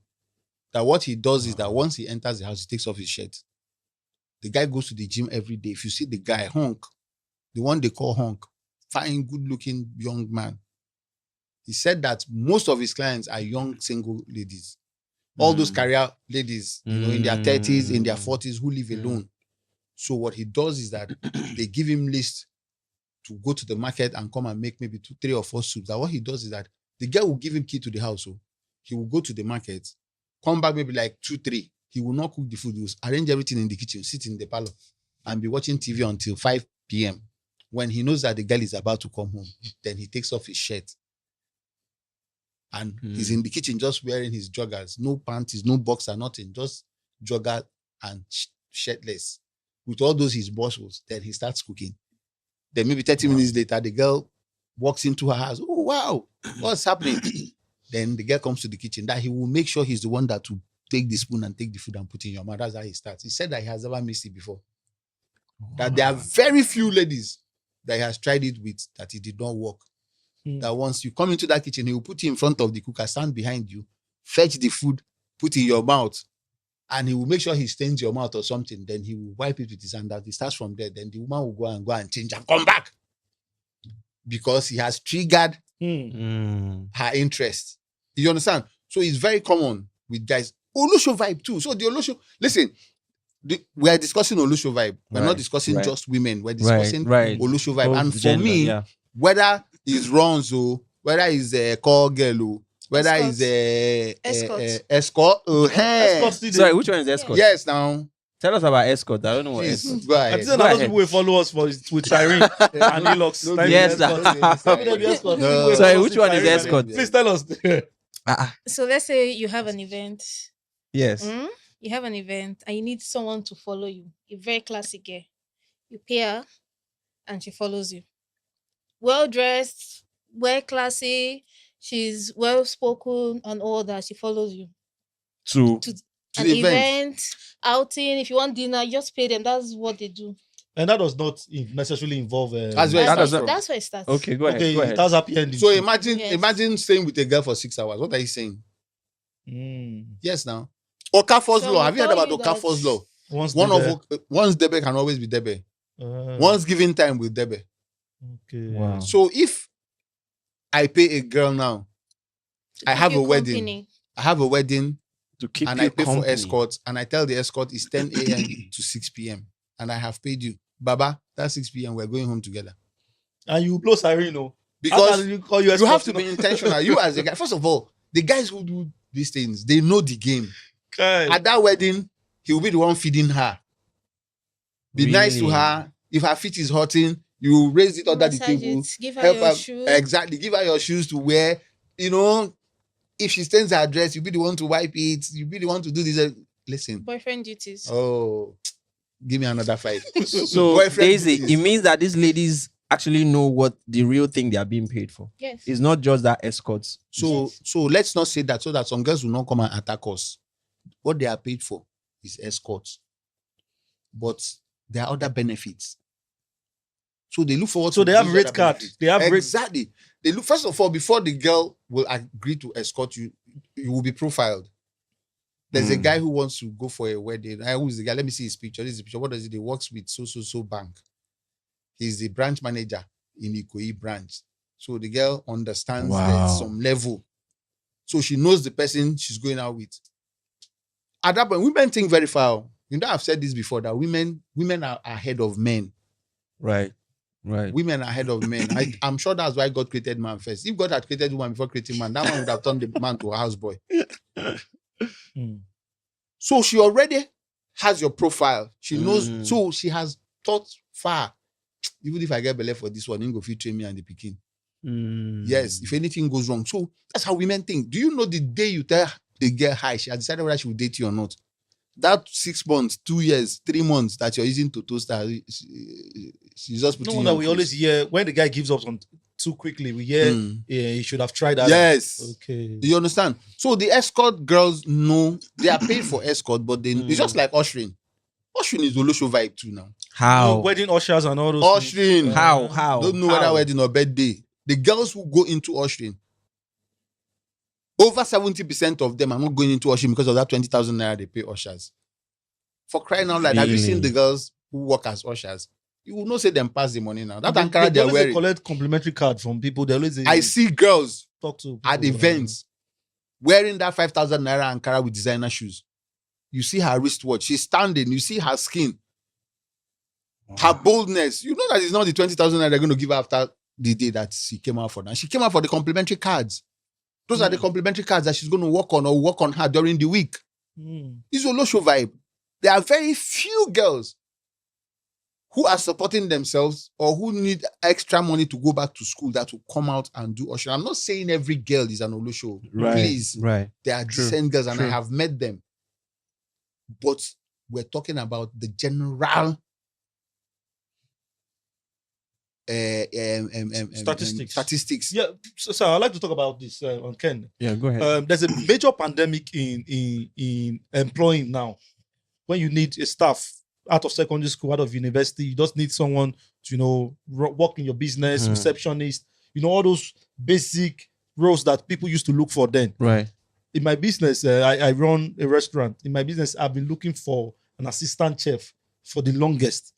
That what he does is that once he enters the house, he takes off his shirt. The guy goes to the gym every day. If you see the guy, hunk, the one they call hunk, fine, good-looking young man. He said that most of his clients are young single ladies. All those career ladies, in their 30s, in their 40s, who live alone. So what he does is that they give him lists to go to the market and come and make maybe 2, 3 or 4 soups. That what he does is that the girl will give him key to the house. So he will go to the market, come back maybe like 2, 3. He will not cook the food. He will arrange everything in the kitchen, sit in the parlor, and be watching TV until 5 p.m. When he knows that the girl is about to come home, then he takes off his shirt. And he's in the kitchen just wearing his joggers, no panties, no boxer, nothing, just jogger and shirtless. With all those his muscles, then he starts cooking. Then maybe 30 minutes later, the girl walks into her house. Oh, wow, what's happening? Then the girl comes to the kitchen. That he will make sure he's the one that will take the spoon and take the food and put in your mouth. That's how he starts. He said that he has never missed it before. That there are very few ladies that he has tried it with that it did not work. That once you come into that kitchen, he will put you in front of the cooker, stand behind you, fetch the food, put in your mouth, and he will make sure he stains your mouth or something. Then he will wipe it with his hand. That he starts from there. Then the woman will go and change and come back because he has triggered her interest. You understand? So it's very common with guys. Olusho vibe too. So the Olusho, listen, we are discussing Olusho vibe. We're not discussing just women. We're discussing Olusho vibe. And for me, whether it's Ronzo, whether it's a call girl, whether it's a escort. Sorry, which one is escort? Yes, now. Tell us about escort. I don't know what escort. Go ahead. I think those people will follow us with Tyrene and Elox. Yes, sorry, which one is escort? Please tell us. So let's say you have an event. Yes. You have an event and you need someone to follow you. A very classic girl. You pay her and she follows you. Well dressed, well classy, she's well spoken and all that. She follows you. To an event, outing. If you want dinner, just pay them. That's what they do. And that does not necessarily involve. That's where it starts from. That's where it starts. Okay, go ahead. Okay, Go ahead. that's happy ending. So too. imagine staying with a girl for 6 hours. What are you saying? Mm. Yes, now. Okafor's So law. we Have you heard tell about you that- Okafor's law? Once Once Debe can always be Debe. uh, Once given time with Debe. okay. Wow. So if I pay a girl now, I have a Keep wedding. company. I have a wedding To keep and you I pay for company. escort and I tell the escort it's 10 a.m. to 6 p.m. and I have paid you. Baba, that's 6 p.m. We're going home together. And you blow siren, How Because can you call you you have to escort, be intentional. You as a guy, first of all, the guys who do these things, they know the game. Kai. At that wedding, he will be the one feeding her. Be nice to Really? her. If her feet is hurting, you raise it under the Massage table. it, give her Help your her. shoe. Exactly. Give her your shoes to wear. If she stains her dress, you be the one to wipe it. You be the one to do this. Listen. Boyfriend duties. Oh, give me another 5. So Boyfriend Daisy, duties. it means that these ladies actually know what the real thing they are being paid for. Yes. It's not just that escorts. So let's not say that so that some girls will not come and attack us. What they are paid for is escorts. But there are other benefits. So they look forward So to they have those rate other card. benefits. They have rate. Exactly. They look, first of all, before the girl will agree to escort you, you will be profiled. There's a guy who wants to go for a wedding. Who is the guy? Let me see his picture. This is the picture. What does he do? He works with so bank. He's the branch manager in Ikoyi branch. So the girl understands there's some level. So she knows the person she's going out with. At that point, women think very far. I've said this before, that women are ahead of men. Right. Right. Women are ahead of men. I'm sure that's why God created man first. If God had created woman before creating man, that man would have turned the man to a houseboy. So she already has your profile. She knows. So she has thought far. Even if I get belay for this one, you go fit train me and the pikin. Yes, if anything goes wrong. So that's how women think. Do you know the day you tell the girl hi, she has decided whether she will date you or not? That 6 months, 2 years, 3 months that you're using to toast her, she's just putting. No wonder we always hear when the guy gives up on too quickly. We hear he should have tried that. Yes. Okay. You understand? So the escort girls know they are paid for escort, but it's just like ushering. Ushering is Olosho vibe too now. How? Wedding ushers and all those Ushering. things. How? Don't know whether wedding or birthday. The girls who go into ushering, over 70% of them are not going into ushering because of that 20,000 naira they pay ushers. For crying out loud, have you seen the girls who work as ushers? You will not say them pass the money now. That Ankara they're wearing. They collect complimentary card from people. They always I see girls talk to at events wearing that 5,000 naira Ankara with designer shoes. You see her wristwatch. She's standing. You see her skin. Her boldness. You know that it's not the 20,000 naira they're going to give her after the day that she came out for. Now she came out for the complimentary cards. Those are the complimentary cards that she's going to work on or work on her during the week. It's a Olosho vibe. There are very few girls who are supporting themselves or who need extra money to go back to school that will come out and do usher. I'm not saying every girl is an Olosho. Right. Please. Right. There are decent girls and I have met them. But we're talking about the general statistics. Yeah, so I'd like to talk about this on Ken. Yeah, go ahead. There's a major pandemic in employing now. When you need a staff out of secondary school, out of university, you just need someone to, work in your business, receptionist, all those basic roles that people used to look for then. Right. In my business, I run a restaurant. In my business, I've been looking for an assistant chef for the longest.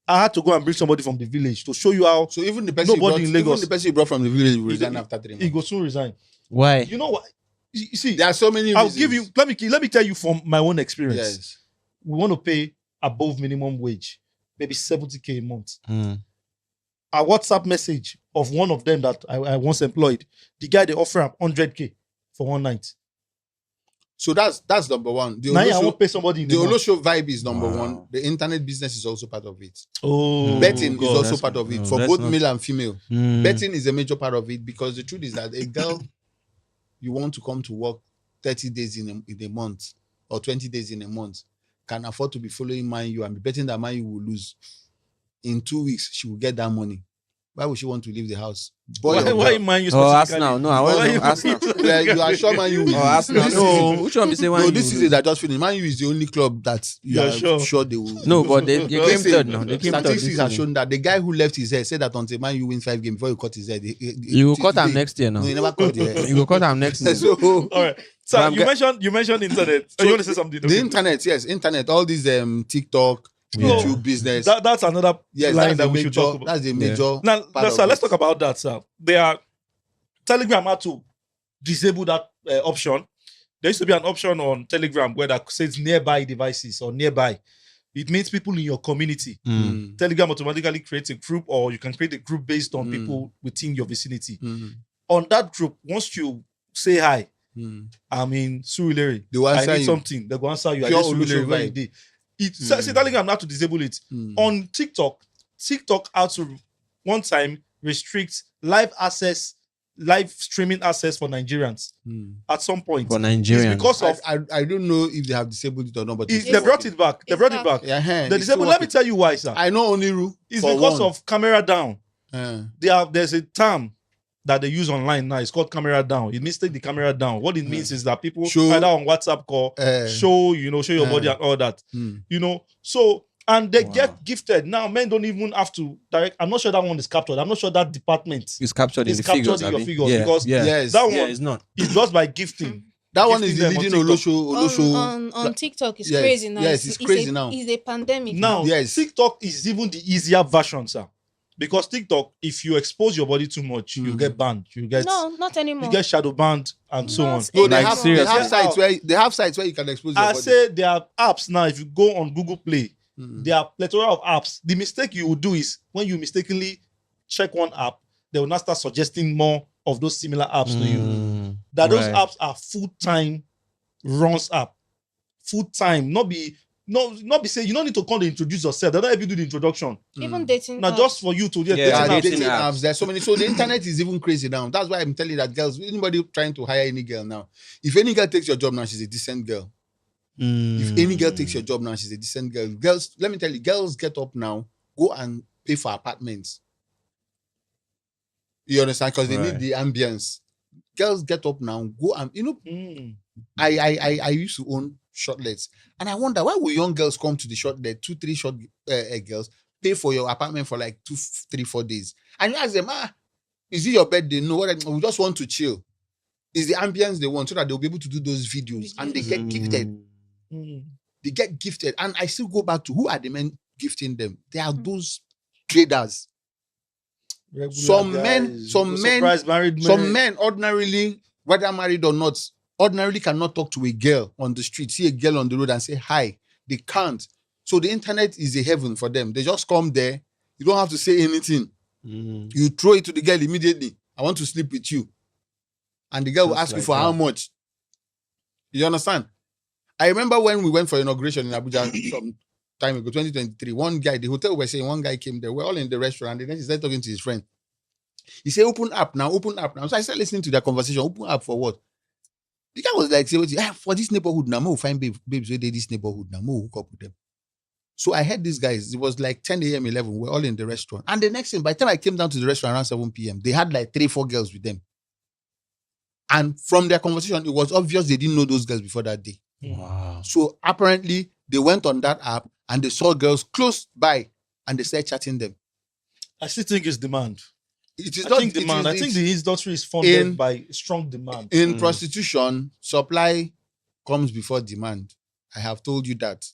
I had to go and bring somebody from the village to show you how. So even the person in Lagos, even the person you brought from the village will resign after 3 months. He will soon resign. Why? You know what? You see, there are so many I'll reasons. give you. Let me tell you from my own experience. Yes. We want to pay above minimum wage, maybe 70K a month. A WhatsApp message of one of them that I once employed. The guy they offer him 100K for one night. So that's number one. Now I won't pay somebody. The Olosho vibe is number one. The internet business is also part of it. Oh, betting God, is also part of it for both male and female. Betting is a major part of it because the truth is that a girl you want to come to work 30 days in a month or 20 days in a month can afford to be following Man U and be betting that Man U will lose. In 2 weeks, she will get that money. Why would she want to leave the house? Boy Why, or why girl? Man U Oh, specifically? Arsenal. No, I Why wasn't you- Arsenal. Yeah, you are sure Man U will Oh, lose. Arsenal. This No, season- which one be say no, one? this season that just finished. Man U is the only club that you You're are sure? they will. No, but they came Listen, third now. They came third. Statistics This have season. shown that the guy who left his head said that until Man U win 5 games before he cut his head. You will cut him next year now. No, he never cut the head. You will cut him next year. So All right. So But I'm you mentioned internet. Oh, you want to say something? the Okay. internet, yes, internet, all these TikTok, Yeah. YouTube business. That's another Yes, line that's that the we should major. talk about. That's the major. Now, part of sir, let's it. talk about that, sir. They are Telegram had to disable that option. There used to be an option on Telegram where that says nearby devices or nearby. It means people in your community. Mm. Telegram automatically creates a group, or you can create a group based on Mm. people within your vicinity. Mm. On that group, once you say hi, Mm. I'm in Surulere, They will I answer need you. something. They go answer you. I Pure need Surulere, Oluso where you vibe. dey. It Mm. say Telegram now to disable it. Mm. On TikTok had to one time restrict live streaming access for Nigerians Mm. at some point. For It's Nigerians. because of I don't know if they have disabled it or not, but they brought it back. They It's brought it back. back. Yeah, They disabled. Let me tell you why, sir. I know Oniru. It's for because one. of camera down. Uh, There's a term that they use online now. It's called camera down. It means take the camera down. What it means is that people Show- either on WhatsApp call, show your body and all that. mm. So and they Wow. get gifted. Now men don't even have to direct. I'm not sure that one is captured. I'm not sure that department It's captured in is the captured figures. in your abi? figures Yeah, because yeah. Yes. that Yeah, one it's not. is just by gifting. That one is Gifting the them on leading TikTok. On TikTok, it's Yes, crazy now. yes, it's crazy a, now. It's a pandemic. Now, Yes. TikTok is even the easier version, sir. Because TikTok, if you expose your body too much, you get banned. You get not anymore. shadow banned and so on. Not No, they anymore. have, seriously. they have sites where you can expose your I body. say there are apps now. If you go on Google Play, Mm. there are plethora of apps. The mistake you will do is when you mistakenly check one app, they will not start suggesting more of those similar apps to you. Mm, That those right. apps are full-time runs app. Full-time, not be say you don't need to come to introduce yourself. They don't help you do the introduction. Even dating. Now apps. just for you to get Yeah, There are dating apps. dating dating apps. apps. There's so many. So the internet is even crazy now. That's why I'm telling you that girls, anybody trying to hire any girl now, if any girl takes your job now, she's a decent girl. If any girl takes your job now, she's a decent girl. Girls, let me tell you, girls get up now, go and pay for apartments. You understand? Because they Right. need the ambience. Girls get up now, go and Mm. I used to own shortlets, and I wonder why will young girls come to the shortlet, 2-3 short girls, pay for your apartment for like 2-3-4 days, and you ask them, is it your birthday? No, we just want to chill. It's the ambience they want so that they'll be able to do those videos, and they get gifted. Mm. They get gifted, and I still go back to who are the men gifting them? They are those traders. Regular Some guys, men, no some surprise married men. Some men ordinarily, whether married or not, ordinarily cannot talk to a girl on the street, see a girl on the road and say hi. They can't. So the internet is a heaven for them. They just come there. You don't have to say anything. Mm. You throw it to the girl immediately. I want to sleep with you. And the girl will Just ask you like for how that. much. You understand? I remember when we went for inauguration in Abuja some time ago, 2023. One guy, the hotel we were saying, one guy came there. We're all in the restaurant. And then he started talking to his friend. He said, open up now, open up now. So I started listening to their conversation. Open up for what? The guy was like, for this neighborhood now, we'll find babes where they this neighborhood now, we'll hook up with them. So I heard these guys, it was like 10 a.m., 11, we're all in the restaurant. And the next thing, by the time I came down to the restaurant around 7 p.m., they had like 3-4 girls with them. And from their conversation, it was obvious they didn't know those girls before that day. Wow. So apparently, they went on that app and they saw girls close by and they started chatting them. I still think it's demand. It is I not think demand. I think it's- the industry is funded in- by strong demand. in Mm. prostitution, supply comes before demand. I have told you that.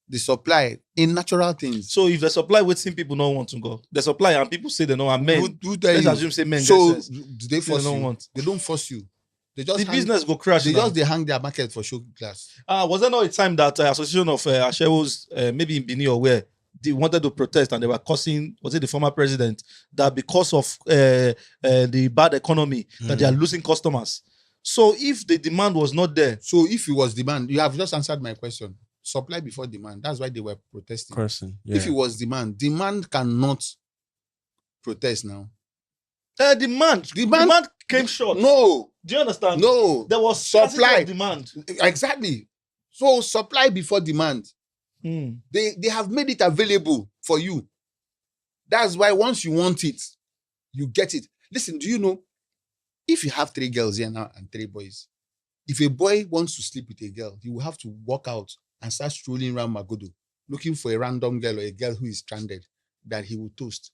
The supply in natural things. So if the supply waiting, people don't want to go. The supply and people say they know are men. Who tell Let's you? assume say men So get sense. do they Say force they don't you? want. They don't force you. They just The hang, business go crash. They now. just they hang their market for show class. Was there not a time that Association of Ashewos, maybe in Benin or where, they wanted to protest and they were cursing, was it the former president, that because of the bad economy, that they are losing customers. So if the demand was not there, So if it was demand, you have just answered my question. Supply before demand. That's why they were protesting. Person. If it Yeah. was demand cannot protest now. demand came short. No, Do you understand? no. There was Supply. supply of demand. Exactly. So supply before demand. Mm. They have made it available for you. That's why once you want it, you get it. Listen, do you know, if you have 3 girls here now and 3 boys, if a boy wants to sleep with a girl, he will have to walk out and start strolling around Magodo, looking for a random girl or a girl who is stranded that he will toast.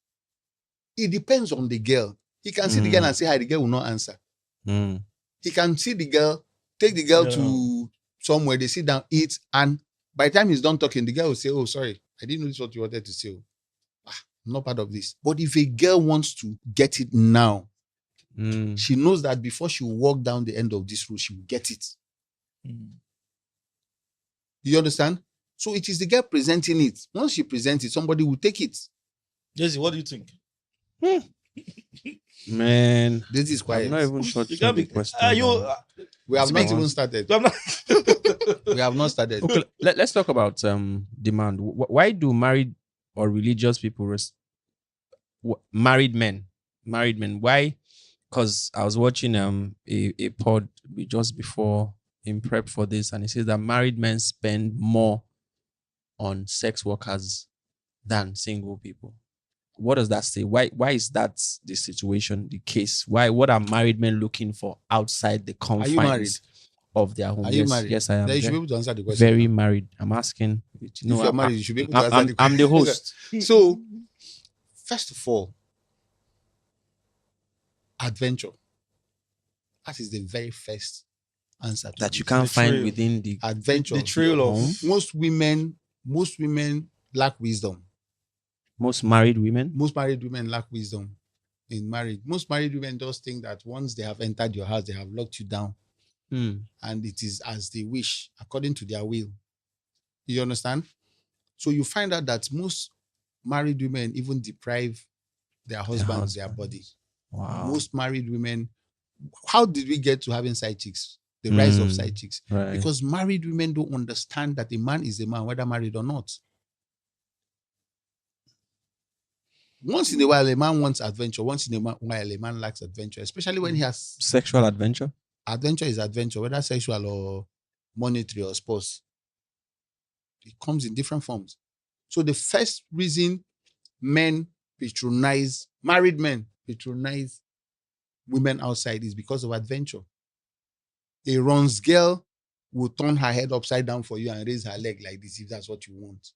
It depends on the girl. He can see the girl and say hi, the girl will not answer. He can see the girl, take the girl to somewhere, they sit down, eat, and by the time he's done talking, the girl will say, oh, sorry, I didn't know this is what you wanted to say. I'm not part of this. But if a girl wants to get it now, she knows that before she will walk down the end of this road, she will get it. You understand? So it is the girl presenting it. Once she presents it, somebody will take it. Jesse, what do you think? Man, this is quiet. I'm not even sure. You can't be. We have not even started. We have not started. Okay, let's talk about demand. Why do married or religious people married men? Why? Because I was watching a pod just before in prep for this, and it says that married men spend more on sex workers than single people. What does that say? Why is that the situation, the case? What are married men looking for outside the confines of their home? Are you married? Yes, I am. Then you should be able to answer the question. Very married. I'm asking. If you're married, you should be able to answer the question. I'm the host. So, first of all, adventure. That is the very first answer that you can't find within the adventure. The trail of most women lack wisdom. Most married women lack wisdom in marriage. Most married women just think that once they have entered your house, they have locked you down. And it is as they wish, according to their will. You understand? So you find out that most married women even deprive their husbands their body. Wow. Most married women, how did we get to having side chicks? The rise of side chicks. Right. Because married women don't understand that a man is a man, whether married or not. Once in a while, a man wants adventure. Once in a while, a man lacks adventure, especially when he has sexual adventure. Adventure is adventure, whether sexual or monetary or sports. It comes in different forms. So the first reason married men patronize women outside is because of adventure. A runs girl will turn her head upside down for you and raise her leg like this if that's what you want.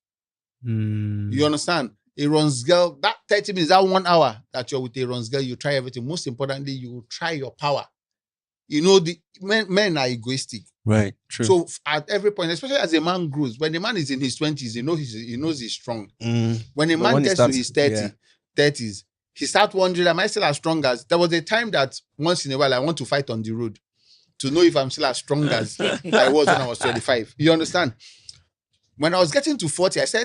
You understand? A runs girl, that 30 minutes, that 1 hour that you're with a runs girl, you try everything. Most importantly, you will try your power. You know, the men are egoistic. Right, true. So at every point, especially as a man grows, when a man is in his 20s, he knows he's strong. When a man gets to his 30s, he starts wondering, am I still as strong as? There was a time that once in a while I want to fight on the road to know if I'm still as strong as I was when I was 25. You understand? When I was getting to 40, I said,